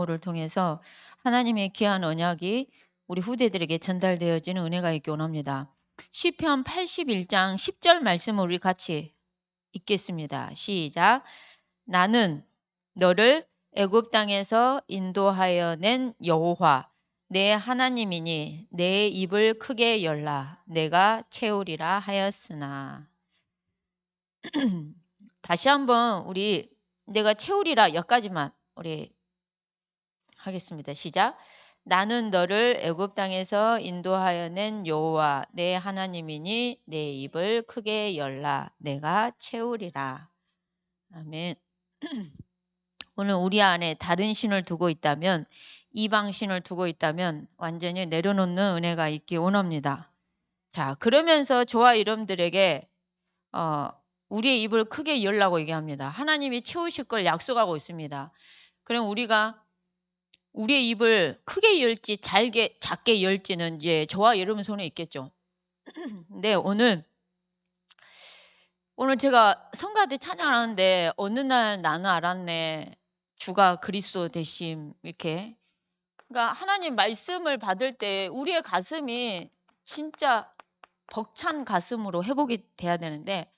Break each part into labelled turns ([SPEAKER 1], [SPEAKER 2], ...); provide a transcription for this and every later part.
[SPEAKER 1] 를 통해서 하나님의 귀한 언약이 우리 후대들에게 전달되어지는 은혜가 있기 원합니다. 시편 81장 10절 말씀을 우리 같이 읽겠습니다. 시작. 나는 너를 애굽 땅에서 인도하여 낸 여호와 내 하나님이니 내 입을 크게 열라 내가 채우리라 하였으나. 다시 한번 우리 내가 채우리라 여기까지만 우리 하겠습니다. 시작. 나는 너를 애굽 땅에서 인도하여 낸 여호와 내 하나님이니 내 입을 크게 열라 내가 채우리라. 아멘. 오늘 우리 안에 다른 신을 두고 있다면, 이방 신을 두고 있다면 완전히 내려놓는 은혜가 있기 원합니다. 자, 그러면서 저와 여러분들에게 우리의 입을 크게 열라고 얘기합니다. 하나님이 채우실 걸 약속하고 있습니다. 그럼 우리가 우리의 입을 크게 열지 작게 열지는 이제 저와 여러분 손에 있겠죠. 근데 오늘 제가 성가대 찬양하는데 어느 날 나는 알았네. 주가 그리스도 되심 이렇게. 그러니까 하나님 말씀을 받을 때 우리의 가슴이 진짜 벅찬 가슴으로 회복이 돼야 되는데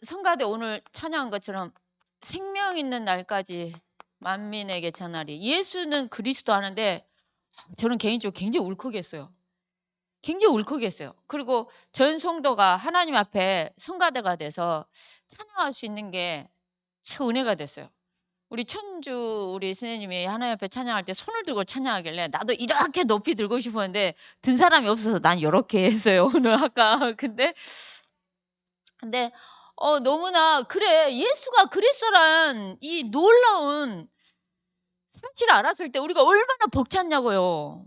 [SPEAKER 1] 성가대 오늘 찬양한 것처럼 생명 있는 날까지 만민에게 전하리. 예수는 그리스도 하는데 저는 개인적으로 굉장히 울컥했어요. 굉장히 울컥했어요. 그리고 전 성도가 하나님 앞에 성가대가 돼서 찬양할 수 있는 게 참 은혜가 됐어요. 우리 천주 우리 선생님이 하나님 앞에 찬양할 때 손을 들고 찬양하길래 나도 이렇게 높이 들고 싶었는데 든 사람이 없어서 난 이렇게 했어요. 오늘 아까. 근데 너무나 그래 예수가 그리스도란 이 놀라운 사실을 알았을 때 우리가 얼마나 벅찼냐고요.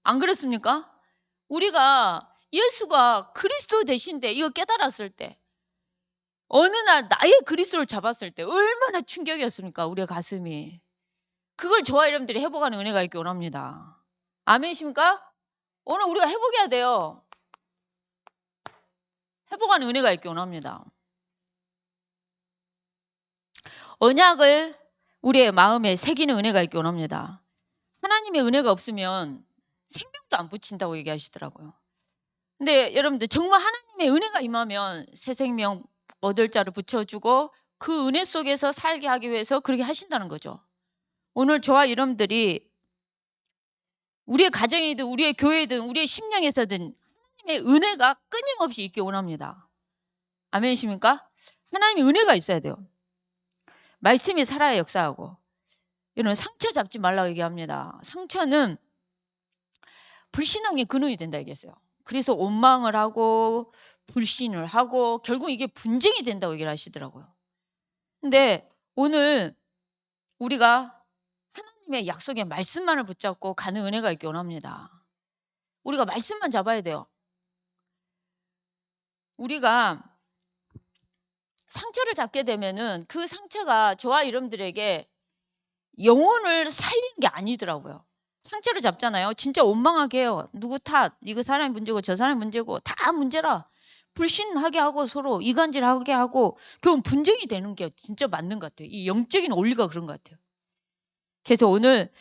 [SPEAKER 1] 안 그랬습니까? 우리가 예수가 그리스도 되신데 이거 깨달았을 때 어느 날 나의 그리스도를 잡았을 때 얼마나 충격이었습니까? 우리의 가슴이. 그걸 저와 여러분들이 회복하는 은혜가 있기 원합니다. 아멘이십니까? 오늘 우리가 회복해야 돼요. 회복하는 은혜가 있기 원합니다. 언약을 우리의 마음에 새기는 은혜가 있기 원합니다. 하나님의 은혜가 없으면 생명도 안 붙인다고 얘기하시더라고요. 근데 여러분들 정말 하나님의 은혜가 임하면 새 생명 얻을 자를 붙여주고 그 은혜 속에서 살게 하기 위해서 그렇게 하신다는 거죠. 오늘 저와 여러분들이 우리의 가정이든 우리의 교회든 우리의 심령에서든 하나님의 은혜가 끊임없이 있기 원합니다. 아멘이십니까? 하나님의 은혜가 있어야 돼요. 말씀이 살아야 역사하고. 이런 상처 잡지 말라고 얘기합니다. 상처는 불신앙의 근원이 된다 얘기했어요. 그래서 원망을 하고 불신을 하고 결국 이게 분쟁이 된다고 얘기를 하시더라고요. 근데 오늘 우리가 하나님의 약속의 말씀만을 붙잡고 가는 은혜가 있기 원합니다. 우리가 말씀만 잡아야 돼요. 우리가 상처를 잡게 되면은 그 상처가 저와 여러분들에게 영혼을 살리는 게 아니더라고요. 상처를 잡잖아요. 진짜 원망하게 해요. 누구 탓, 이거 사람이 문제고 저 사람이 문제고 다 문제라. 불신하게 하고 서로 이간질하게 하고 결국 분쟁이 되는 게 진짜 맞는 것 같아요. 이 영적인 원리가 그런 것 같아요. 그래서 오늘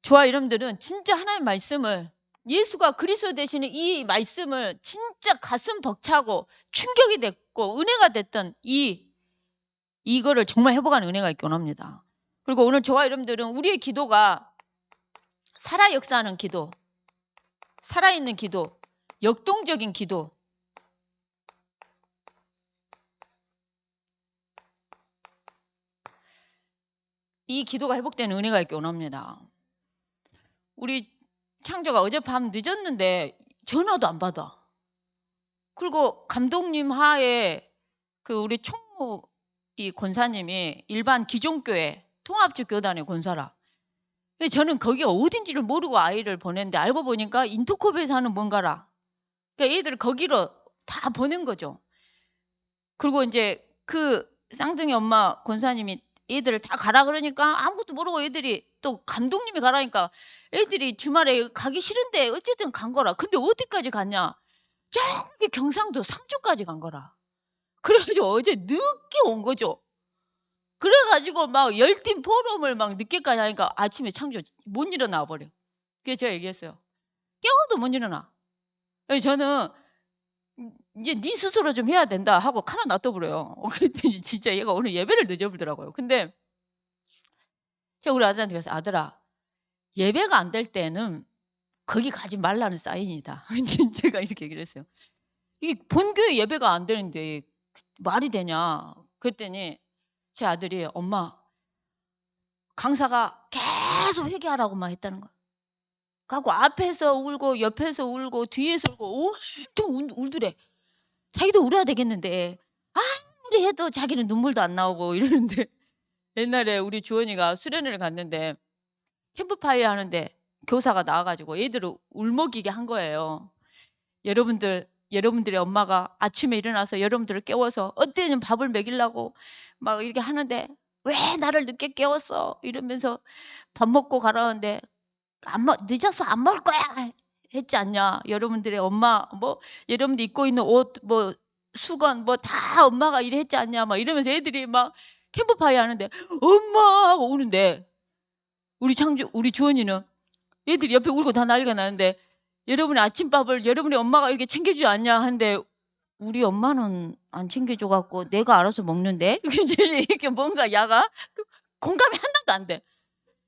[SPEAKER 1] 저와 여러분들은 진짜 하나님의 말씀을 예수가 그리스도 되시는 이 말씀을 진짜 가슴 벅차고 충격이 됐고 은혜가 됐던 이거를 정말 회복하는 은혜가 있기 원합니다. 그리고 오늘 저와 여러분들은 우리의 기도가 살아 역사하는 기도, 살아있는 기도, 역동적인 기도, 이 기도가 회복되는 은혜가 있기 원합니다. 우리 창조가 어젯밤 늦었는데 전화도 안 받아. 그리고 감독님 하에 그 우리 총무 이 권사님이 일반 기존교회 통합적 교단의 권사라. 근데 저는 거기가 어딘지를 모르고 아이를 보냈는데 알고 보니까 인터컵에서 하는 뭔가라. 그러니까 애들을 거기로 다 보낸 거죠. 그리고 이제 그 쌍둥이 엄마 권사님이 애들을 다 가라 그러니까 아무것도 모르고 애들이 또 감독님이 가라니까 애들이 주말에 가기 싫은데 어쨌든 간 거라. 근데 어디까지 갔냐? 저기 경상도 상주까지 간 거라. 그래가지고 어제 늦게 온 거죠. 그래가지고 막 열띤 포럼을 막 늦게까지 하니까 아침에 창조 못 일어나 버려. 그래서 제가 얘기했어요. 깨워도 못 일어나. 그래서 저는 이제 네 스스로 좀 해야 된다 하고 가만 놔둬버려요. 그랬더니 진짜 얘가 오늘 예배를 늦어버리더라고요. 근데 제가 우리 아들한테 그래서 아들아, 예배가 안 될 때는 거기 가지 말라는 사인이다. 제가 이렇게 얘기를 했어요. 이게 본교회 예배가 안 되는데 말이 되냐. 그랬더니 제 아들이 엄마, 강사가 계속 회개하라고만 했다는 거야. 그래갖고 앞에서 울고 옆에서 울고 뒤에서 울고 온통 울더래. 자기도 울어야 되겠는데 아무리 해도 자기는 눈물도 안 나오고 이러는데 옛날에 우리 주원이가 수련회를 갔는데 캠프파이어 하는데 교사가 나와가지고 애들을 울먹이게 한 거예요. 여러분들의 엄마가 아침에 일어나서 여러분들을 깨워서 어때는 밥을 먹이려고 막 이렇게 하는데 왜 나를 늦게 깨웠어? 이러면서 밥 먹고 가라는데 늦어서 안 먹을 거야 했지 않냐? 여러분들의 엄마 뭐 여러분들 입고 있는 옷 뭐 수건 뭐 다 엄마가 이래 했지 않냐? 막 이러면서 애들이 막 캠프파이어 하는데 엄마 하고 우는데 우리 주원이는 애들이 옆에 울고 다 난리가 나는데 여러분의 아침밥을 여러분의 엄마가 이렇게 챙겨주지 않냐 하는데 우리 엄마는 안 챙겨줘갖고 내가 알아서 먹는데 이렇게 뭔가 야가 공감이 하나도 안 돼.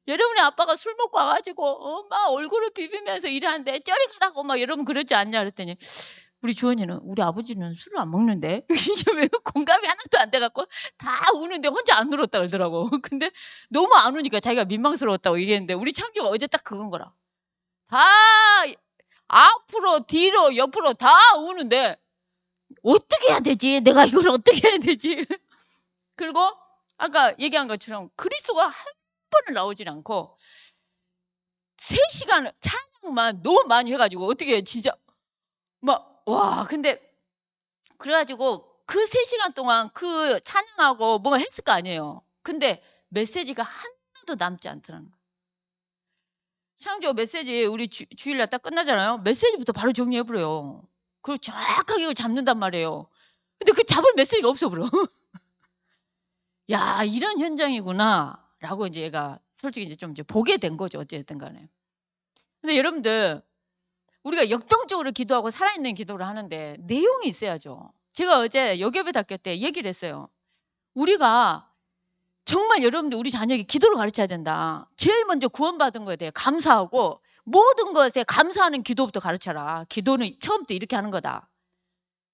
[SPEAKER 1] 여러분의 아빠가 술 먹고 와가지고 엄마 얼굴을 비비면서 일하는데 저리 가라고 막 여러분 그러지 않냐 그랬더니 우리 주원이는 우리 아버지는 술을 안 먹는데 이게 왜 공감이 하나도 안 돼갖고 다 우는데 혼자 안 울었다 그러더라고. 근데 너무 안 우니까 자기가 민망스러웠다고 얘기했는데 우리 창조가 어제 딱 그건 거라. 다 앞으로 뒤로 옆으로 다 우는데 어떻게 해야 되지? 내가 이걸 어떻게 해야 되지? 그리고 아까 얘기한 것처럼 그리스도가 한 번을 나오질 않고 3시간 찬양만 너무 많이 해가지고 어떻게 진짜 막 와 근데 그래가지고 그 3시간 동안 그 찬양하고 뭔가 했을 거 아니에요. 근데 메시지가 하나도 남지 않더라는 거예요. 창조 메시지 우리 주일날 딱 끝나잖아요. 메시지부터 바로 정리해버려요. 그리고 정확하게 이걸 잡는단 말이에요. 근데 그 잡을 메시지가 없어버려. 야, 이런 현장이구나. 라고 이제 얘가 솔직히 이제 좀 이제 보게 된 거죠. 어쨌든 간에. 근데 여러분들, 우리가 역동적으로 기도하고 살아있는 기도를 하는데 내용이 있어야죠. 제가 어제 여교배학교 때 얘기를 했어요. 우리가 정말 여러분들 우리 자녀에게 기도를 가르쳐야 된다. 제일 먼저 구원받은 거에 대해 감사하고 모든 것에 감사하는 기도부터 가르쳐라. 기도는 처음부터 이렇게 하는 거다.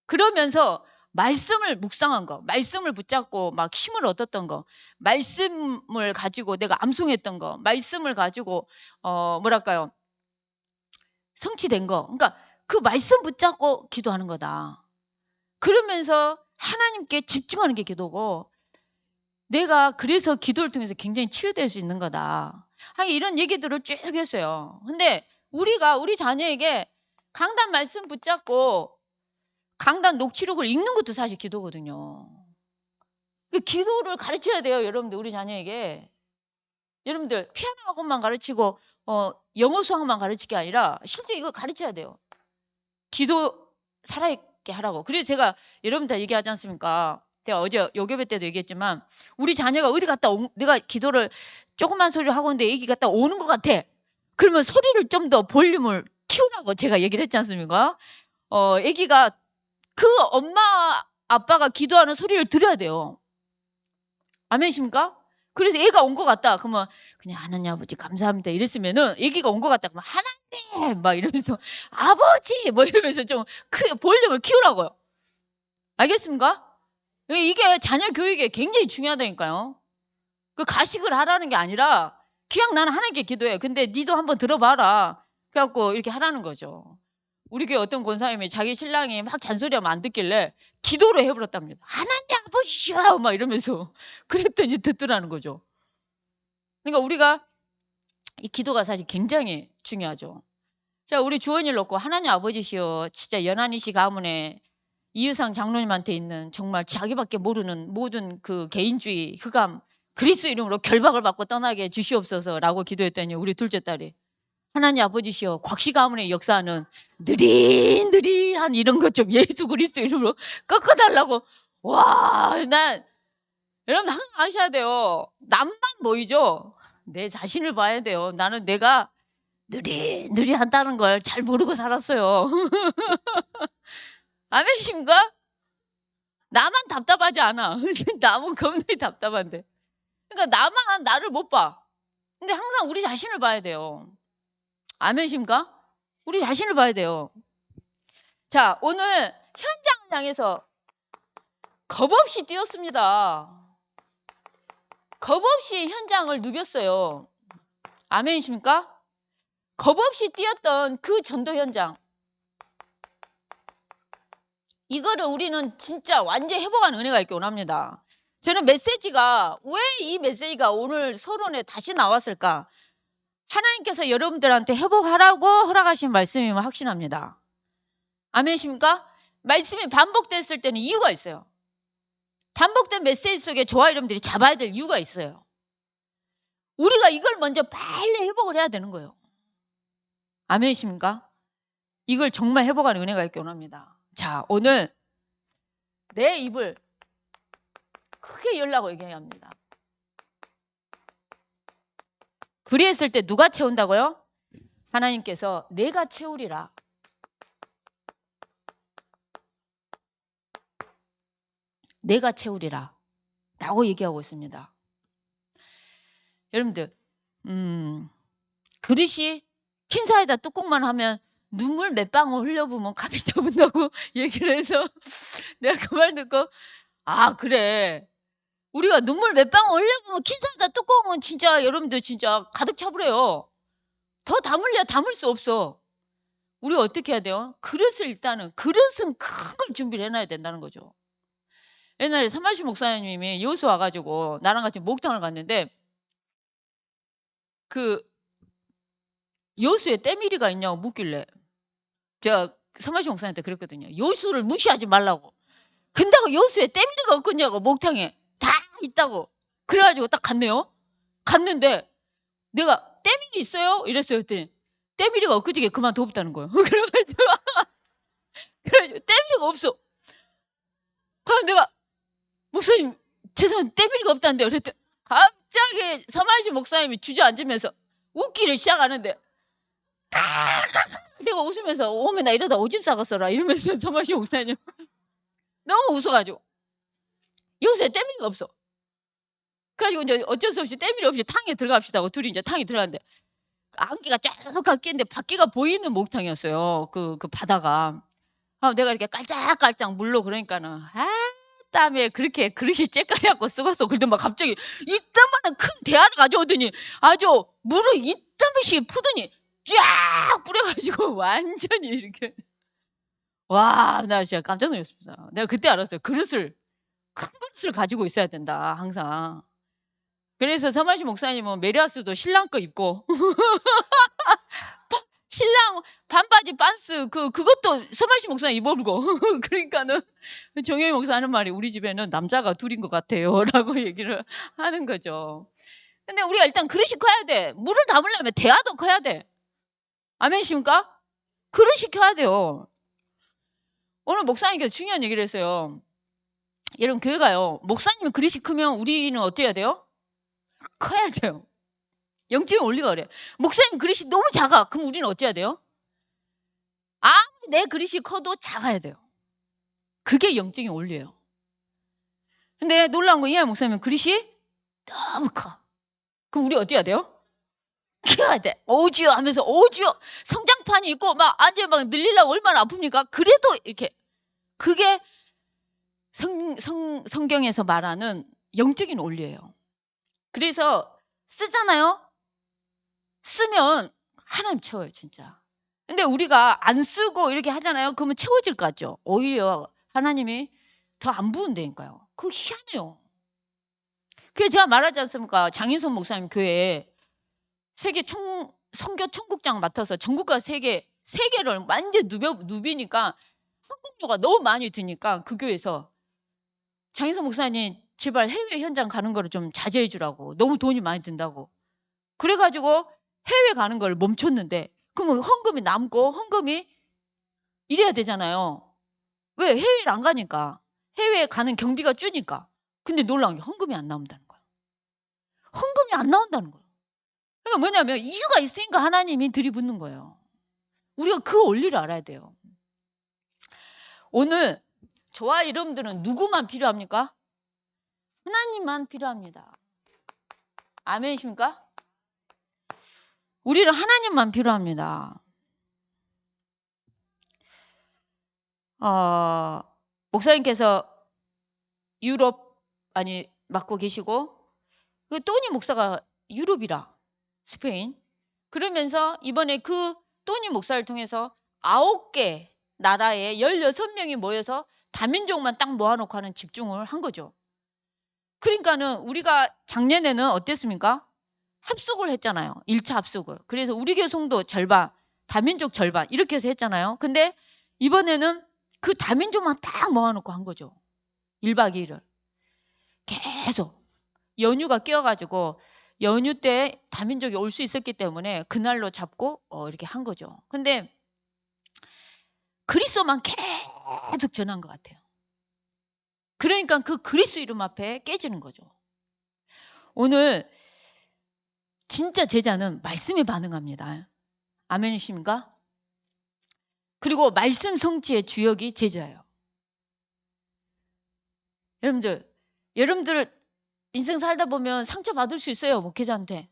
[SPEAKER 1] 그러면서 말씀을 묵상한 거, 말씀을 붙잡고 막 힘을 얻었던 거, 말씀을 가지고 내가 암송했던 거, 말씀을 가지고 뭐랄까요? 성취된 거. 그러니까 그 말씀 붙잡고 기도하는 거다. 그러면서 하나님께 집중하는 게 기도고 내가 그래서 기도를 통해서 굉장히 치유될 수 있는 거다. 이런 얘기들을 쭉 했어요. 근데 우리가 우리 자녀에게 강단 말씀 붙잡고 강단 녹취록을 읽는 것도 사실 기도거든요. 그 기도를 가르쳐야 돼요, 여러분들 우리 자녀에게. 여러분들 피아노 학원만 가르치고 영어 수학만 가르칠 게 아니라 실제 이거 가르쳐야 돼요. 기도 살아있게 하라고. 그래서 제가 여러분들 얘기하지 않습니까? 제가 어제 요괴배 때도 얘기했지만 우리 자녀가 어디 갔다 내가 기도를 조그만 소리로 하고 있는데 애기 갔다 오는 것 같아. 그러면 소리를 좀 더 볼륨을 키우라고 제가 얘기를 했지 않습니까? 애기가 그 엄마 아빠가 기도하는 소리를 들어야 돼요. 아멘이십니까? 그래서 애가 온 것 같다. 그러면 그냥 하나님 아버지 감사합니다 이랬으면은 애기가 온 것 같다. 그러면 하나님 막 이러면서 아버지 뭐 이러면서 좀 볼륨을 키우라고요. 알겠습니까? 이게 자녀 교육에 굉장히 중요하다니까요. 그 가식을 하라는 게 아니라 그냥 나는 하나님께 기도해. 근데 니도 한번 들어봐라. 그래갖고 이렇게 하라는 거죠. 우리 교회 어떤 권사님이 자기 신랑이 막 잔소리하면 안 듣길래 기도를 해버렸답니다. 하나님 아버지야 막 이러면서 그랬더니 듣더라는 거죠. 그러니까 우리가 이 기도가 사실 굉장히 중요하죠. 자, 우리 주원이를 놓고 하나님 아버지시여 진짜 연한이시 가문에 이유상 장로님한테 있는 정말 자기밖에 모르는 모든 그 개인주의 흑암 그리스도 이름으로 결박을 받고 떠나게 주시옵소서라고 기도했더니 우리 둘째 딸이 하나님 아버지시여 곽씨 가문의 역사는 느릿느릿한 이런 것 좀 예수 그리스도 이름으로 꺾어달라고. 와, 난 여러분 항상 아셔야 돼요. 남만 보이죠? 내 자신을 봐야 돼요. 나는 내가 느리느리하다는 걸 잘 모르고 살았어요. 아멘이십니까? 나만 답답하지 않아. 남은 겁나게 답답한데. 그러니까 나만 나를 못 봐. 근데 항상 우리 자신을 봐야 돼요. 아멘이십니까? 우리 자신을 봐야 돼요. 자, 오늘 현장을 향해서 겁없이 뛰었습니다. 겁없이 현장을 누볐어요. 아멘이십니까? 겁없이 뛰었던 그 전도 현장. 이거를 우리는 진짜 완전히 회복하는 은혜가 있기 원합니다. 저는 메시지가 왜 이 메시지가 오늘 서론에 다시 나왔을까? 하나님께서 여러분들한테 회복하라고 허락하신 말씀임을 확신합니다. 아멘이십니까? 말씀이 반복됐을 때는 이유가 있어요. 반복된 메시지 속에 저와 여러분들이 잡아야 될 이유가 있어요. 우리가 이걸 먼저 빨리 회복을 해야 되는 거예요. 아멘이십니까? 이걸 정말 회복하는 은혜가 있기 원합니다. 자, 오늘 내 입을 크게 열라고 얘기합니다. 그리했을 때 누가 채운다고요? 하나님께서 내가 채우리라. 내가 채우리라 라고 얘기하고 있습니다. 여러분들 그릇이 흰 사이다 뚜껑만 하면 눈물 몇 방울 흘려보면 가득 차분다고 얘기를 해서 내가 그 말 듣고 아 그래 우리가 눈물 몇 방울 흘려보면 흰 사이다 뚜껑은 진짜 여러분들 진짜 가득 차버려요. 더 담을려 담을 수 없어. 우리가 어떻게 해야 돼요? 그릇을 일단은 그릇은 큰 걸 준비를 해놔야 된다는 거죠. 옛날에 서만시 목사님이 여수 와가지고 나랑 같이 목탕을 갔는데 그 여수에 때밀이가 있냐고 묻길래 제가 서만시 목사님한테 그랬거든요. 여수를 무시하지 말라고. 근데고 여수에 때밀이가 없겠냐고 목탕에 다 있다고. 그래가지고 딱 갔네요. 갔는데 내가 때밀이 있어요? 이랬어요. 그랬더니 때밀이가 엊그저께 그만뒀다는 거예요. 그래가지고 때밀이가 없어. 그래서 내가 목사님 죄송한데 때밀이가 없다는데요. 그랬더니 갑자기 서만시 목사님이 주저앉으면서 웃기를 시작하는데 내가 웃으면서 오메 나 이러다 오줌 싸갔어라 이러면서 서만시 목사님 너무 웃어가지고 여수에 때밀이가 없어. 그래가지고 이제 어쩔 수 없이 때밀이 없이 탕에 들어갑시다 하고 둘이 이제 탕에 들어갔는데 안개가 쫙 꼈는데 밖에가 보이는 목탕이었어요. 그 바다가. 내가 이렇게 깔짝깔짝 물로 그러니까는 땀에 그렇게 그릇이 째까리갖고 썩었어. 그러더니 막 갑자기 이따만한 큰 대야를 가져오더니 아주 물을 이따만씩 푸더니 쫙 뿌려가지고 완전히 이렇게 와, 나 진짜 깜짝 놀랐습니다. 내가 그때 알았어요. 큰 그릇을 가지고 있어야 된다 항상. 그래서 서만시 목사님은 메리아스도 신랑 거 입고 신랑 반바지 반스 그것도 서만시 목사님 입어보고 그러니까는 정영희 목사 하는 말이 우리 집에는 남자가 둘인 것 같아요 라고 얘기를 하는 거죠. 근데 우리가 일단 그릇이 커야 돼. 물을 담으려면 대야도 커야 돼. 아멘이십니까? 그릇이 커야 돼요. 오늘 목사님께서 중요한 얘기를 했어요. 여러분 교회 가요. 목사님은 그릇이 크면 우리는 어때야 돼요? 커야 돼요. 영적인 원리가 그래. 목사님 그릇이 너무 작아. 그럼 우리는 어째야 돼요? 아무리 내 그릇이 커도 작아야 돼요. 그게 영적인 원리예요. 근데 놀라운 건 이하연 목사님은 그릇이 너무 커. 그럼 우리 어때야 돼요? 키워야 돼. 오지요 하면서 오지요. 성장판이 있고 막 앉아 막 늘리려고 얼마나 아픕니까? 그래도 이렇게 그게 성경에서 말하는 영적인 원리예요. 그래서 쓰잖아요. 쓰면 하나님 채워요 진짜. 근데 우리가 안 쓰고 이렇게 하잖아요. 그러면 채워질 것 같죠. 오히려 하나님이 더 안 부은다니까요. 그거 희한해요. 그래서 제가 말하지 않습니까? 장인선 목사님 교회에 세계 선교 총국장 맡아서 전국과 세계를 완전 누비니까 항공료가 너무 많이 드니까 그 교회에서 장인선 목사님 제발 해외 현장 가는 거를 좀 자제해 주라고. 너무 돈이 많이 든다고. 그래가지고 해외 가는 걸 멈췄는데 그러면 헌금이 남고 헌금이 이래야 되잖아요. 왜? 해외를 안 가니까. 해외에 가는 경비가 주니까. 근데 놀라운 게 헌금이 안 나온다는 거예요. 헌금이 안 나온다는 거예요. 그러니까 뭐냐면 이유가 있으니까 하나님이 들이붓는 거예요. 우리가 그 원리를 알아야 돼요. 오늘 저와 여러분들은 누구만 필요합니까? 하나님만 필요합니다. 아멘이십니까? 우리는 하나님만 필요합니다. 목사님께서 유럽 맡고 계시고 그 또니 목사가 유럽이라 스페인 그러면서 이번에 그 또니 목사를 통해서 9개 나라에 16명이 모여서 다민족만 딱 모아놓고 하는 집중을 한 거죠. 그러니까는 우리가 작년에는 어땠습니까? 합숙을 했잖아요. 1차 합숙을. 그래서 우리 교성도 절반, 다민족 절반 이렇게 해서 했잖아요. 근데 이번에는 그 다민족만 딱 모아놓고 한 거죠. 1박 2일을. 계속 연휴가 끼어가지고 연휴 때 다민족이 올 수 있었기 때문에 그날로 잡고 이렇게 한 거죠. 근데 그리스도만 계속 전한 것 같아요. 그러니까 그 그리스도 이름 앞에 깨지는 거죠. 오늘 진짜 제자는 말씀에 반응합니다. 아멘이십니까? 그리고 말씀 성취의 주역이 제자예요. 여러분들 인생 살다 보면 상처받을 수 있어요. 목회자한테.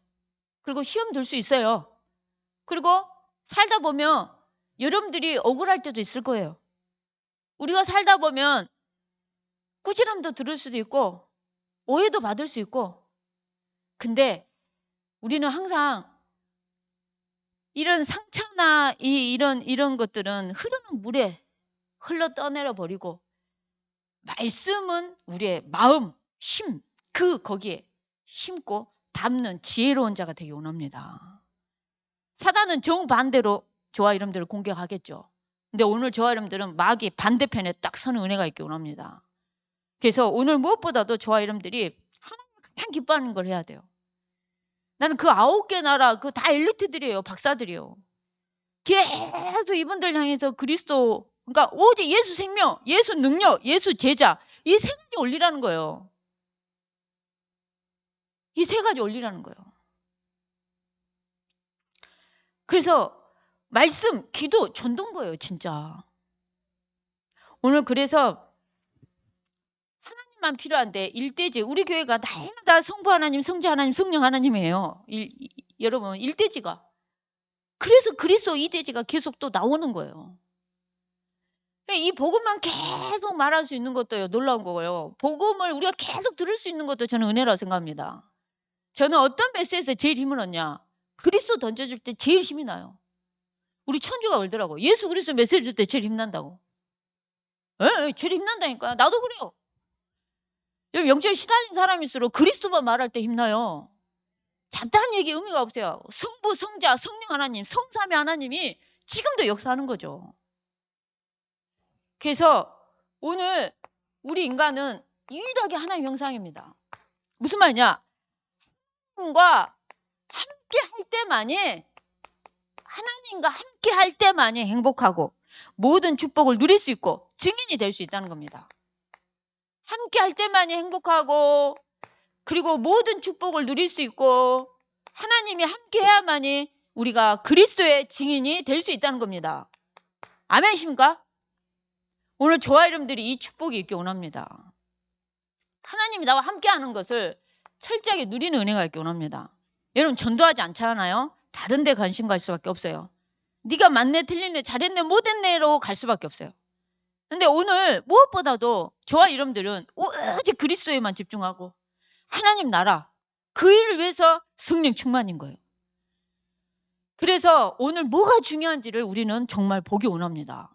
[SPEAKER 1] 그리고 시험 들 수 있어요. 그리고 살다 보면 여러분들이 억울할 때도 있을 거예요. 우리가 살다 보면 꾸지람도 들을 수도 있고 오해도 받을 수 있고 근데 우리는 항상 이런 상처나 이런 것들은 흐르는 물에 흘러 떠내려 버리고 말씀은 우리의 마음, 심, 거기에 심고 담는 지혜로운 자가 되기 원합니다. 사단은 정반대로 저와 여러분들을 공격하겠죠. 근데 오늘 저와 여러분들은 마귀 반대편에 딱 서는 은혜가 있기 원합니다. 그래서 오늘 무엇보다도 저와 여러분들이 하나님을 가장 기뻐하는 걸 해야 돼요. 나는 그 9개 나라 그 다 엘리트들이에요. 박사들이에요. 계속 이분들 향해서 그리스도 그러니까 오직 예수 생명, 예수 능력, 예수 제자 이 세 가지 올리라는 거예요. 이 세 가지 올리라는 거예요. 그래서 말씀, 기도, 전도인 거예요. 진짜. 오늘 그래서 하나님만 필요한데 일대지 우리 교회가 날마다 성부 하나님, 성자 하나님, 성령 하나님이에요. 여러분 일대지가. 그래서 그리스도 이대지가 계속 또 나오는 거예요. 이 복음만 계속 말할 수 있는 것도 놀라운 거고요. 복음을 우리가 계속 들을 수 있는 것도 저는 은혜라고 생각합니다. 저는 어떤 메시지에서 제일 힘을 얻냐? 그리스도 던져줄 때 제일 힘이 나요. 우리 천주가 그러더라고. 예수 그리스도 메시지 줄 때 제일 힘난다고. 제일 힘난다니까. 나도 그래요. 영적인 시달린 사람일수록 그리스도만 말할 때 힘나요. 잡다한 얘기 의미가 없어요. 성부, 성자, 성령 하나님, 성삼위 하나님이 지금도 역사하는 거죠. 그래서 오늘 우리 인간은 유일하게 하나의 형상입니다. 무슨 말이냐? 하나님과 함께 할 때만이 하나님과 함께 할 때만이 행복하고 모든 축복을 누릴 수 있고 증인이 될 수 있다는 겁니다. 함께 할 때만이 행복하고 그리고 모든 축복을 누릴 수 있고 하나님이 함께 해야만이 우리가 그리스도의 증인이 될 수 있다는 겁니다. 아멘이십니까? 오늘 저와 여러분들이 이 축복이 있기 원합니다. 하나님이 나와 함께하는 것을 철저하게 누리는 은혜가 있기 원합니다. 여러분 전도하지 않잖아요. 다른 데 관심 갈 수밖에 없어요. 네가 맞네 틀리네 잘했네 못했네로 갈 수밖에 없어요. 근데 오늘 무엇보다도 저와 여러분들은 오직 그리스도에만 집중하고 하나님 나라 그 일을 위해서 성령 충만인 거예요. 그래서 오늘 뭐가 중요한지를 우리는 정말 보기 원합니다.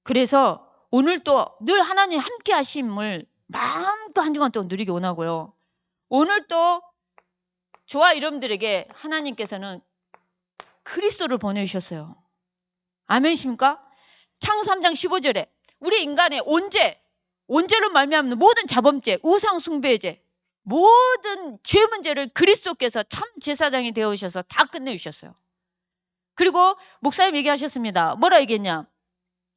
[SPEAKER 1] 그래서 오늘 또 늘 하나님 함께 하심을 마음껏 한 주간 동안 누리기 원하고요. 오늘 또 저와 여러분들에게 하나님께서는 그리스도를 보내주셨어요. 아멘이십니까? 창세 3장 15절에 우리 인간의 온죄로 말미암는 모든 자범죄, 우상 숭배죄, 모든 죄 문제를 그리스도께서 참 제사장이 되어주셔서 다 끝내주셨어요. 그리고 목사님 얘기하셨습니다. 뭐라 얘기했냐?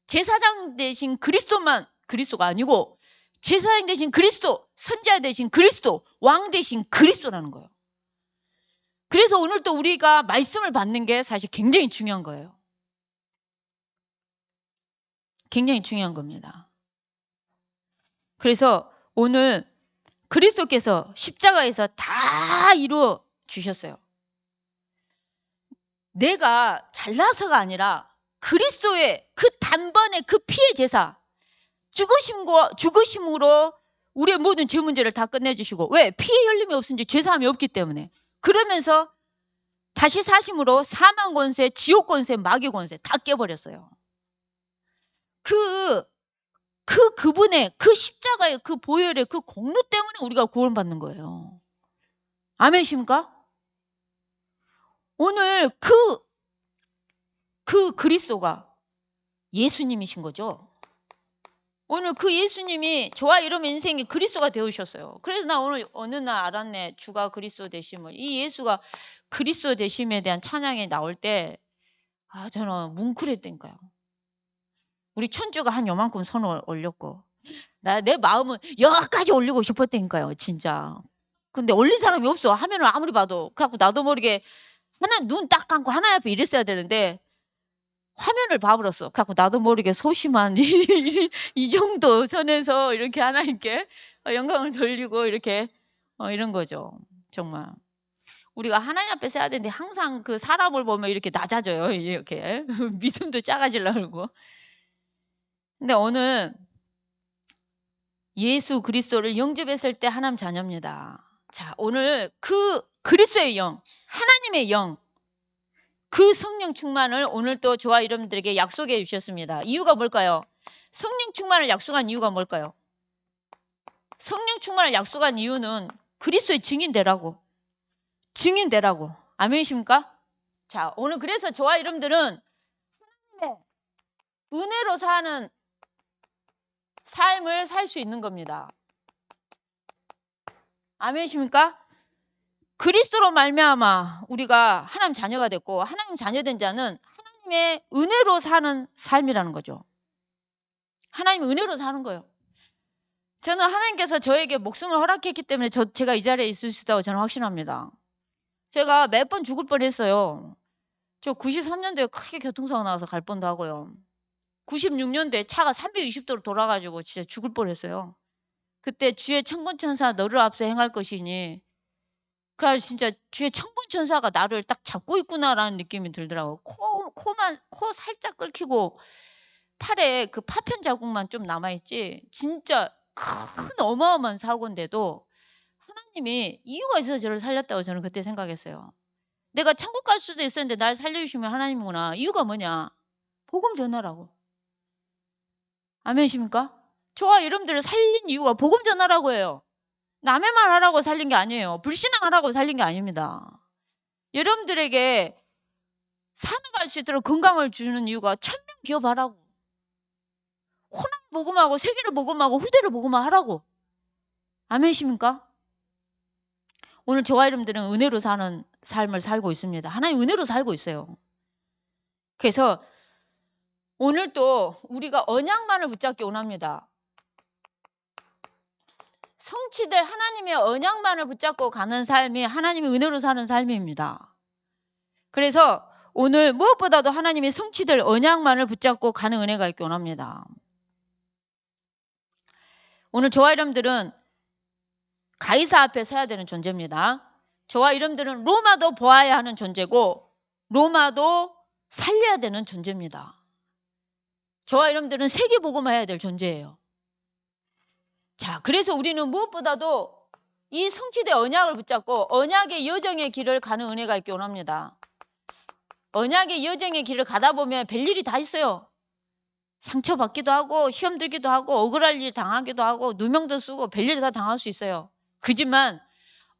[SPEAKER 1] 제사장 대신 그리스도가 아니고 제사장 대신 그리스도, 선지자 대신 그리스도, 왕 대신 그리스도라는 거예요. 그래서 오늘 또 우리가 말씀을 받는 게 사실 굉장히 중요한 거예요. 굉장히 중요한 겁니다. 그래서 오늘 그리스도께서 십자가에서 다 이루어 주셨어요. 내가 잘나서가 아니라 그리스도의 그 단번에 그 피의 제사, 죽으심으로 우리의 모든 죄 문제를 다 끝내주시고, 왜? 피의 흘림이 없은지 죄사함이 없기 때문에. 그러면서 다시 사심으로 사망 권세, 지옥 권세, 마귀 권세 다 깨버렸어요. 그분의 그 십자가의 그 보혈의 그 공로 때문에 우리가 구원받는 거예요. 아멘이십니까? 오늘 그 그리스도가 예수님이신 거죠. 오늘 그 예수님이 저와 이런 인생이 그리스도가 되어주셨어요. 그래서 나 오늘 어느 날 알았네. 주가 그리스도 되심을. 이 예수가 그리스도 되심에 대한 찬양이 나올 때 저는 뭉클했다니까요. 우리 천주가 한 요만큼 손을 올렸고 내 마음은 여기까지 올리고 싶었다니까요. 진짜. 근데 올린 사람이 없어. 화면을 아무리 봐도. 그래갖고 나도 모르게 눈 딱 감고 하나님 앞에 이랬어야 되는데 화면을 봐버렸어. 그래갖고 나도 모르게 소심한 이 정도 선에서 이렇게 하나님께 영광을 돌리고 이렇게 이런 거죠. 정말. 우리가 하나님 앞에 서야 되는데 항상 그 사람을 보면 이렇게 낮아져요. 이렇게. 믿음도 작아지려고 그러고. 근데 오늘 예수 그리스도를 영접했을 때 하나님 자녀입니다. 자, 오늘 그 그리스도의 영, 하나님의 영, 그 성령 충만을 오늘 또 저와 여러분들에게 약속해 주셨습니다. 이유가 뭘까요? 성령 충만을 약속한 이유가 뭘까요? 성령 충만을 약속한 이유는 그리스도의 증인되라고. 증인되라고. 아멘이십니까? 자, 오늘 그래서 저와 여러분들은 하나님의 은혜로 사는 삶을 살 수 있는 겁니다. 아멘이십니까? 그리스도로 말미암아 우리가 하나님 자녀가 됐고, 하나님 자녀된 자는 하나님의 은혜로 사는 삶이라는 거죠. 하나님 은혜로 사는 거예요. 저는 하나님께서 저에게 목숨을 허락했기 때문에 제가 이 자리에 있을 수 있다고 저는 확신합니다. 제가 몇 번 죽을 뻔했어요. 저 93년도에 크게 교통사고 나와서 갈 뻔도 하고요. 96년도에 차가 320도로 돌아가지고 진짜 죽을 뻔했어요. 그때 주의 천군천사 너를 앞서 행할 것이니, 그래서 진짜 주의 천군천사가 나를 딱 잡고 있구나라는 느낌이 들더라고요. 코 살짝 끓이고 팔에 그 파편 자국만 좀 남아있지, 진짜 큰 어마어마한 사고인데도 하나님이 이유가 있어서 저를 살렸다고 저는 그때 생각했어요. 내가 천국 갈 수도 있었는데 날 살려주시면 하나님이구나. 이유가 뭐냐? 복음 전하라고. 아멘이십니까? 저와 여러분들을 살린 이유가 복음 전하라고 해요. 남의 말 하라고 살린 게 아니에요. 불신앙하라고 살린 게 아닙니다. 여러분들에게 살아갈 수 있도록 건강을 주는 이유가 천명 기업하라고. 호남 복음하고 세계를 복음하고 후대를 복음하라고. 아멘이십니까? 오늘 저와 여러분들은 은혜로 사는 삶을 살고 있습니다. 하나님 은혜로 살고 있어요. 그래서 오늘 또 우리가 언약만을 붙잡기 원합니다. 성취될 하나님의 언약만을 붙잡고 가는 삶이 하나님의 은혜로 사는 삶입니다. 그래서 오늘 무엇보다도 하나님의 성취될 언약만을 붙잡고 가는 은혜가 있기 원합니다. 오늘 저와 여러분들은 가이사 앞에 서야 되는 존재입니다. 저와 여러분들은 로마도 보아야 하는 존재고 로마도 살려야 되는 존재입니다. 저와 여러분들은 세계 복음해야 될 존재예요. 자, 그래서 우리는 무엇보다도 이 성취된 언약을 붙잡고 언약의 여정의 길을 가는 은혜가 있기 원합니다. 언약의 여정의 길을 가다 보면 별일이 다 있어요. 상처받기도 하고 시험 들기도 하고 억울할 일 당하기도 하고 누명도 쓰고 별일 다 당할 수 있어요. 그지만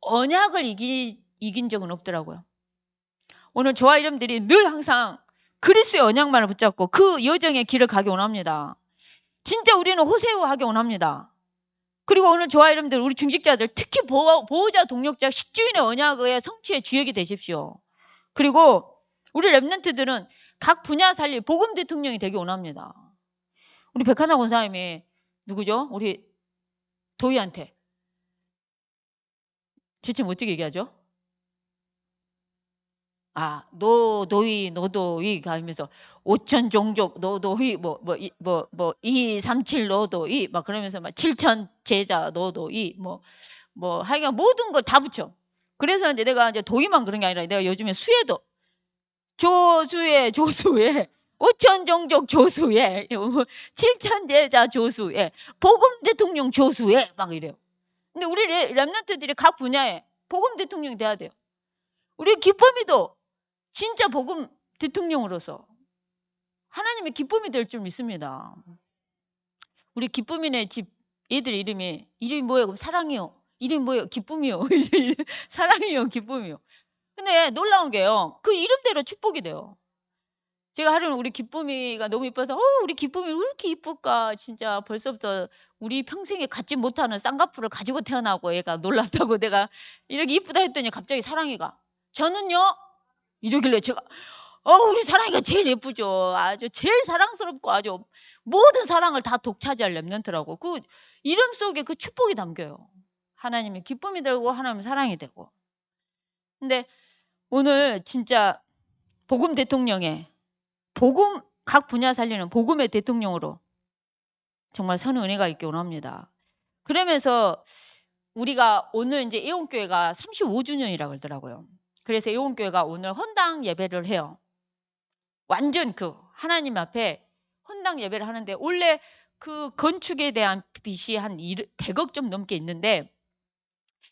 [SPEAKER 1] 언약을 이긴 적은 없더라고요. 오늘 저와 여러분들이 늘 항상 그리스도의 언약만을 붙잡고 그 여정의 길을 가기 원합니다. 진짜 우리는 호세우하기 원합니다. 그리고 오늘 저와 여러분들, 우리 중직자들, 특히 보호자, 동력자, 식주인의 언약의 성취의 주역이 되십시오. 그리고 우리 랩런트들은 각 분야 살릴 복음 대통령이 되기 원합니다. 우리 백하나 권사님이 누구죠? 우리 도의한테. 대체 어떻게 얘기하죠? 노도의 노도의 하면서 5천 종족 노도의 237 노도의 막 그러면서 막 7천 제자 노도의 하여간 모든 걸 다 붙여. 그래서 이제 내가 이제 도의만 그런 게 아니라 내가 요즘에 수혜도 조수의 5천 종족 조수의 7천 제자 조수의 복음 대통령 조수의 막 이래요. 근데 우리 렘넌트들이 각 분야에 복음 대통령이 돼야 돼요. 우리 기쁨이도 진짜 복음 대통령으로서 하나님의 기쁨이 될 줄 믿습니다. 우리 기쁨이네 집 애들 이름이 뭐예요? 그럼 사랑이요. 이름이 뭐예요? 기쁨이요. 사랑이요, 기쁨이요. 근데 놀라운 게요. 그 이름대로 축복이 돼요. 제가 하루는 우리 기쁨이가 너무 이뻐서 우리 기쁨이 왜 이렇게 이쁠까 진짜 벌써부터 우리 평생에 갖지 못하는 쌍꺼풀을 가지고 태어나고 얘가 놀랐다고 내가 이렇게 이쁘다 했더니 갑자기 사랑이가 저는요 이러길래 제가 우리 사랑이가 제일 예쁘죠. 아주 제일 사랑스럽고 아주 모든 사랑을 다 독차지할 렘넌트라고. 그 이름 속에 그 축복이 담겨요. 하나님의 기쁨이 되고 하나님의 사랑이 되고. 근데 오늘 진짜 복음 대통령의 복음 각 분야 살리는 복음의 대통령으로 정말 선의 은혜가 있기 원합니다. 그러면서 우리가 오늘 이제 애원교회가 35주년이라고 그러더라고요. 그래서 애원교회가 오늘 헌당 예배를 해요. 완전 그 하나님 앞에 헌당 예배를 하는데 원래 그 건축에 대한 빚이 한 100억 좀 넘게 있는데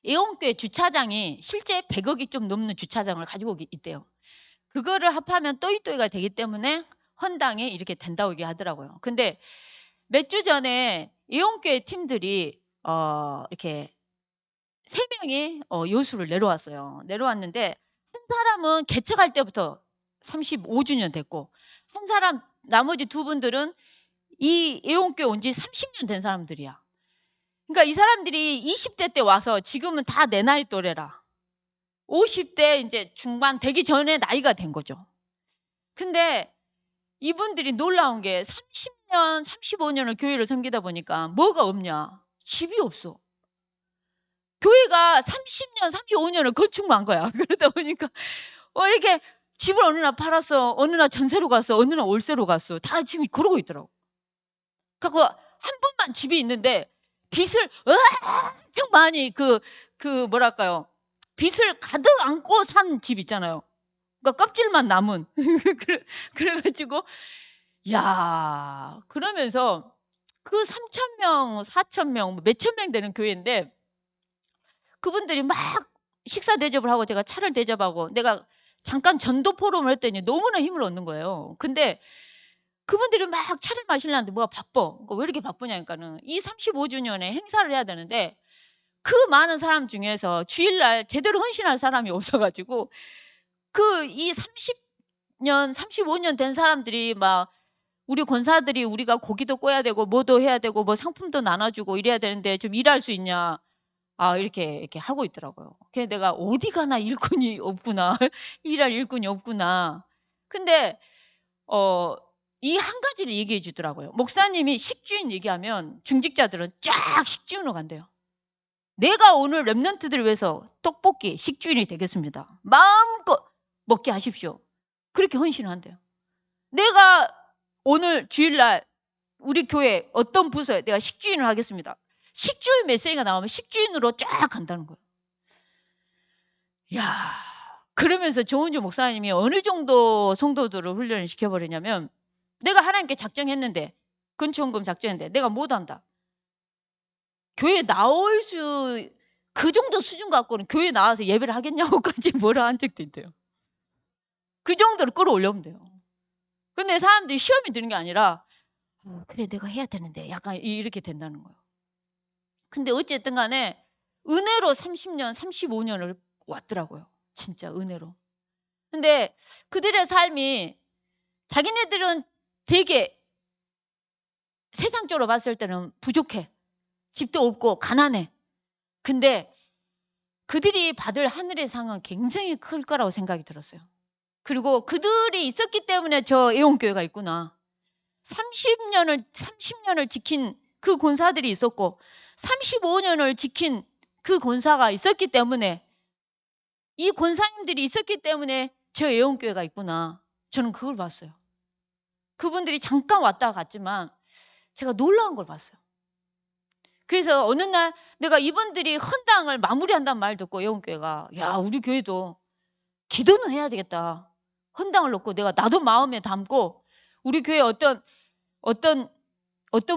[SPEAKER 1] 애원교회 주차장이 실제 100억이 좀 넘는 주차장을 가지고 있대요. 그거를 합하면 또이또이가 되기 때문에 헌당에 이렇게 된다고 얘기하더라고요. 근데 몇 주 전에 애원교회 팀들이 이렇게 3명이 요수를 내려왔어요. 내려왔는데 한 사람은 개척할 때부터 35주년 됐고 한 사람 나머지 2분들은 이 애원교회 온 지 30년 된 사람들이야. 그러니까 이 사람들이 20대 때 와서 지금은 다 내 나이 또래라. 50대 이제 중반 되기 전에 나이가 된 거죠. 근데 이분들이 놀라운 게 30년, 35년을 교회를 섬기다 보니까 뭐가 없냐? 집이 없어. 교회가 30년, 35년을 건축만 한 거야. 그러다 보니까 이렇게 집을 어느 날 팔았어. 어느 날 전세로 갔어. 어느 날 월세로 갔어. 다 지금 그러고 있더라고. 그래서 한 분만 집이 있는데 빚을 엄청 많이 뭐랄까요. 빚을 가득 안고 산 집 있잖아요. 그러니까 껍질만 남은. 그래가지고 야 그러면서 그 3,000명, 4,000명, 몇천 명 되는 교회인데 그분들이 막 식사 대접을 하고 제가 차를 대접하고 내가 잠깐 전도 포럼을 했더니 너무나 힘을 얻는 거예요. 근데 그분들이 막 차를 마시려는데 뭐가 바빠. 왜 이렇게 바쁘냐니까는 이 35주년에 행사를 해야 되는데 그 많은 사람 중에서 주일날 제대로 헌신할 사람이 없어가지고 이 30년, 35년 된 사람들이 막 우리 권사들이 우리가 고기도 꺼야 되고 뭐도 해야 되고 뭐 상품도 나눠주고 이래야 되는데 좀 일할 수 있냐. 이렇게 하고 있더라고요. 그래서 내가 어디 가나 일꾼이 없구나. 일할 일꾼이 없구나. 근데, 이 한 가지를 얘기해 주더라고요. 목사님이 식주인 얘기하면 중직자들은 쫙 식주인으로 간대요. 내가 오늘 렘넌트들을 위해서 떡볶이 식주인이 되겠습니다. 마음껏 먹게 하십시오. 그렇게 헌신을 한대요. 내가 오늘 주일날 우리 교회 어떤 부서에 내가 식주인을 하겠습니다. 식주인 메시지가 나오면 식주인으로 쫙 간다는 거예요. 야, 그러면서 조은주 목사님이 어느 정도 성도들을 훈련을 시켜버리냐면 내가 하나님께 작정했는데 건축원금 작정했는데 내가 못한다. 교회 나올 그 정도 수준 갖고는 교회 나와서 예배를 하겠냐고까지 뭐라 한 적도 있대요. 그 정도로 끌어올려면 돼요. 근데 사람들이 시험이 드는 게 아니라 그래 내가 해야 되는데 약간 이렇게 된다는 거예요. 근데 어쨌든 간에 은혜로 30년, 35년을 왔더라고요. 진짜 은혜로. 근데 그들의 삶이 자기네들은 되게 세상적으로 봤을 때는 부족해. 집도 없고 가난해. 근데 그들이 받을 하늘의 상은 굉장히 클 거라고 생각이 들었어요. 그리고 그들이 있었기 때문에 저 애원교회가 있구나. 30년을 지킨 그 권사들이 있었고 35년을 지킨 그 권사가 있었기 때문에, 이 권사님들이 있었기 때문에 저 예언교회가 있구나. 저는 그걸 봤어요. 그분들이 잠깐 왔다 갔지만 제가 놀라운 걸 봤어요. 그래서 어느 날 내가 이분들이 헌당을 마무리한다는 말 듣고 예언교회가, 야, 우리 교회도 기도는 해야 되겠다. 헌당을 놓고 내가 나도 마음에 담고, 우리 교회 어떤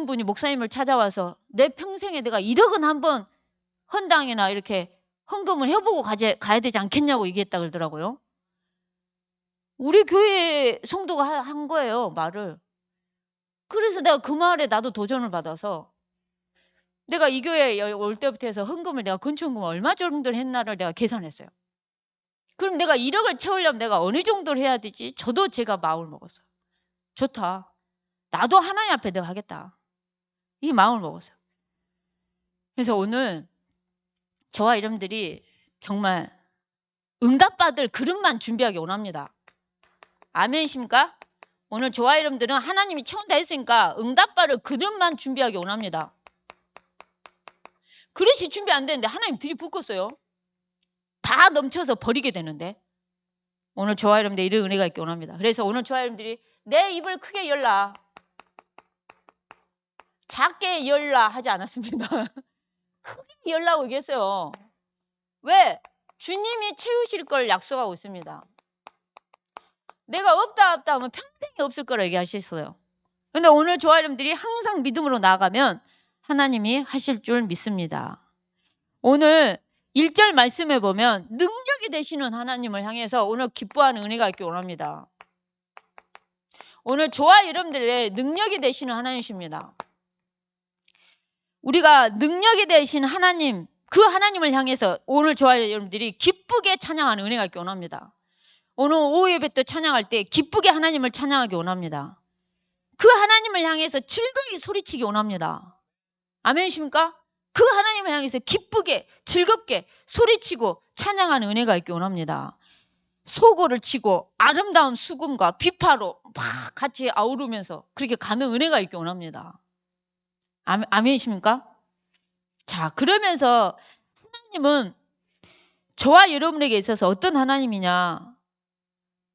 [SPEAKER 1] 분이 목사님을 찾아와서 내 평생에 내가 1억은 한번 헌당이나 이렇게 헌금을 해보고 가야 되지 않겠냐고 얘기했다 그러더라고요. 우리 교회 성도가 한 거예요, 말을. 그래서 내가 그 말에 나도 도전을 받아서 내가 이 교회에 올 때부터 해서 헌금을 내가 건축헌금 얼마 정도를 했나를 내가 계산했어요. 그럼 내가 1억을 채우려면 내가 어느 정도를 해야 되지? 저도 제가 마음을 먹었어요. 좋다. 나도 하나님 앞에 내가 하겠다. 이 마음을 먹었어요. 그래서 오늘 저와 여러분들이 정말 응답받을 그릇만 준비하기 원합니다. 아멘이십니까? 오늘 저와 여러분들은 하나님이 채운다 했으니까 응답받을 그릇만 준비하기 원합니다. 그릇이 준비 안 되는데 하나님 들이붓겠어요? 다 넘쳐서 버리게 되는데. 오늘 저와 여러분들 이런 은혜가 있기 원합니다. 그래서 오늘 저와 여러분들이 내 입을 크게 열라, 작게 열라 하지 않았습니다. 크게 열라고 얘기했어요. 왜? 주님이 채우실 걸 약속하고 있습니다. 내가 없다 하면 평생이 없을 거라 얘기하셨어요. 근데 오늘 저와 여러분들이 항상 믿음으로 나아가면 하나님이 하실 줄 믿습니다. 오늘 1절 말씀에 보면 능력이 되시는 하나님을 향해서 오늘 기뻐하는 은혜가 있기 원합니다. 오늘 저와 여러분들의 능력이 되시는 하나님이십니다. 우리가 능력이 되신 하나님, 그 하나님을 향해서 오늘 저와 여러분들이 기쁘게 찬양하는 은혜가 있기 원합니다. 오늘 오후 예배 때 찬양할 때 기쁘게 하나님을 찬양하기 원합니다. 그 하나님을 향해서 즐거이 소리치기 원합니다. 아멘이십니까? 그 하나님을 향해서 기쁘게 즐겁게 소리치고 찬양하는 은혜가 있기 원합니다. 소고를 치고 아름다운 수금과 비파로 막 같이 아우르면서 그렇게 가는 은혜가 있기 원합니다. 아멘이십니까? 자, 그러면서 하나님은 저와 여러분에게 있어서 어떤 하나님이냐?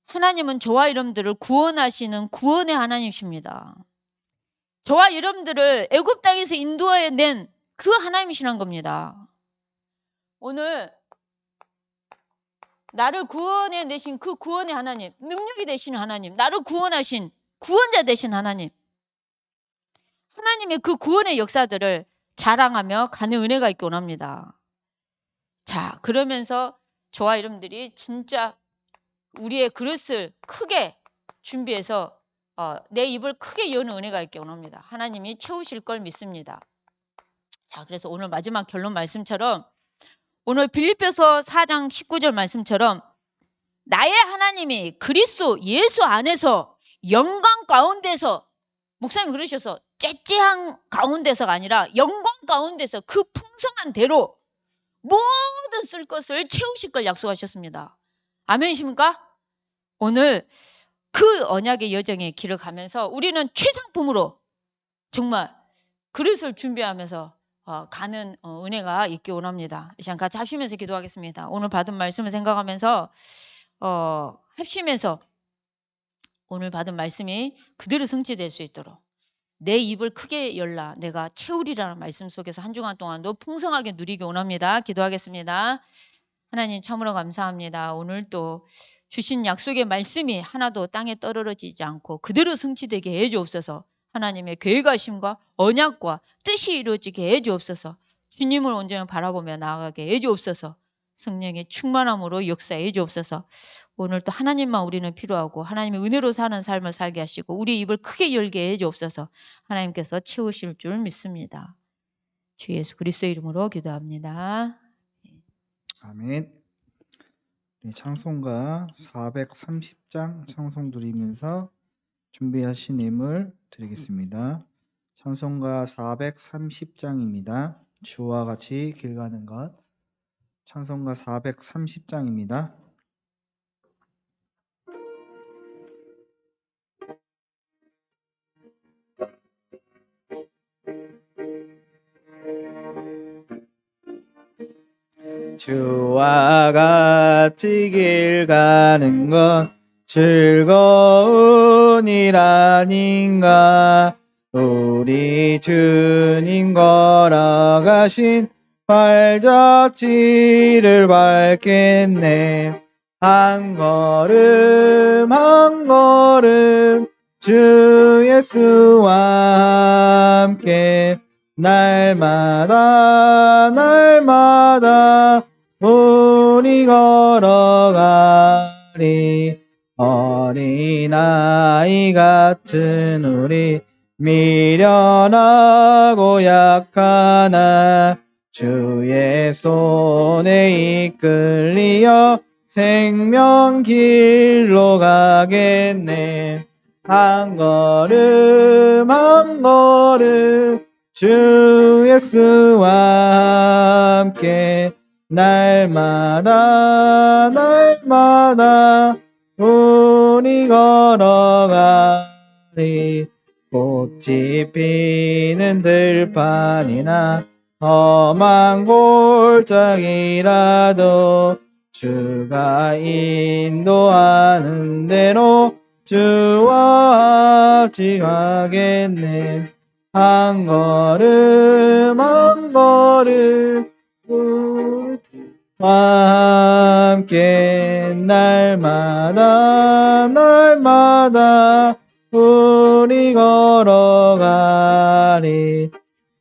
[SPEAKER 1] 하나님은 저와 여러분들을 구원하시는 구원의 하나님이십니다. 저와 여러분들을 애굽 땅에서 인도해낸 그 하나님이시란 겁니다. 오늘 나를 구원해내신 그 구원의 하나님, 능력이 되시는 하나님, 나를 구원하신 구원자 되신 하나님, 하나님의 그 구원의 역사들을 자랑하며 가는 은혜가 있기 원합니다. 자, 그러면서 저와 여러분들이 진짜 우리의 그릇을 크게 준비해서 내 입을 크게 여는 은혜가 있기 원합니다. 하나님이 채우실 걸 믿습니다. 자, 그래서 오늘 마지막 결론 말씀처럼 오늘 빌립보서 4장 19절 말씀처럼 나의 하나님이 그리스도 예수 안에서 영광 가운데서, 목사님 그러셔서 째째한 가운데서가 아니라 영광 가운데서 그 풍성한 대로 모든 쓸 것을 채우실 걸 약속하셨습니다. 아멘이십니까? 오늘 그 언약의 여정의 길을 가면서 우리는 최상품으로 정말 그릇을 준비하면서 가는 은혜가 있기 원합니다. 이 시간 같이 합심해서 기도하겠습니다. 오늘 받은 말씀을 생각하면서 합심해서 오늘 받은 말씀이 그대로 성취될 수 있도록 내 입을 크게 열라 내가 채우리라는 말씀 속에서 한 주간 동안도 풍성하게 누리기 원합니다. 기도하겠습니다. 하나님 참으로 감사합니다. 오늘 또 주신 약속의 말씀이 하나도 땅에 떨어지지 않고 그대로 성취되게 해 주옵소서. 하나님의 계획하심과 언약과 뜻이 이루어지게 해 주옵소서. 주님을 온전히 바라보며 나아가게 해 주옵소서. 성령의 충만함으로 역사해 주옵소서. 오늘 또 하나님만 우리는 필요하고 하나님의 은혜로 사는 삶을 살게 하시고 우리 입을 크게 열게 해 주옵소서. 하나님께서 채우실 줄 믿습니다. 주 예수 그리스도의 이름으로 기도합니다.
[SPEAKER 2] 아멘. 네, 찬송가 430장 찬송 드리면서 준비하신 예물 드리겠습니다. 찬송가 430장입니다. 주와 같이 길 가는 것. 찬송가 430장입니다. 주와 같이 길 가는 건 즐거운 일 아닌가. 우리 주님 걸어가신 발자취를 밟겠네. 한 걸음 한 걸음 주 예수와 함께 날마다 날마다 우리 걸어가리. 어린아이 같은 우리 미련하고 약하나 주의 손에 이끌리어 생명길로 가겠네. 한 걸음 한 걸음 주 예수와 함께 날마다 날마다 우리 걸어가리. 꽃이 피는 들판이나 험한 골짜기라도 주가 인도하는 대로 주와 같이 가겠네. 한 걸음 한 걸음 우리와 함께 날마다 날마다 우리 걸어가리.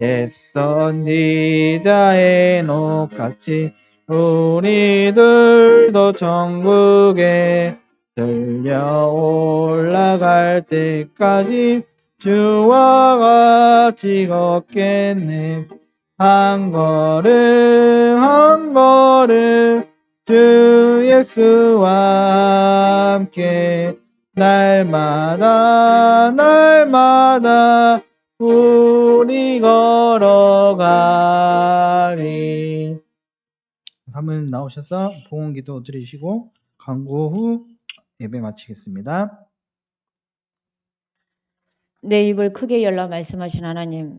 [SPEAKER 2] 옛선 디자 에녹같이 우리들도 천국에 들려 올라갈 때까지 주와 같이 걷겠네. 한 걸음 주 예수와 함께 날마다 날마다 우리 걸어가리. 사모님 나오셔서 봉헌기도 드리시고 광고 후 예배 마치겠습니다.
[SPEAKER 1] 내 입을 크게 열라 말씀하신 하나님,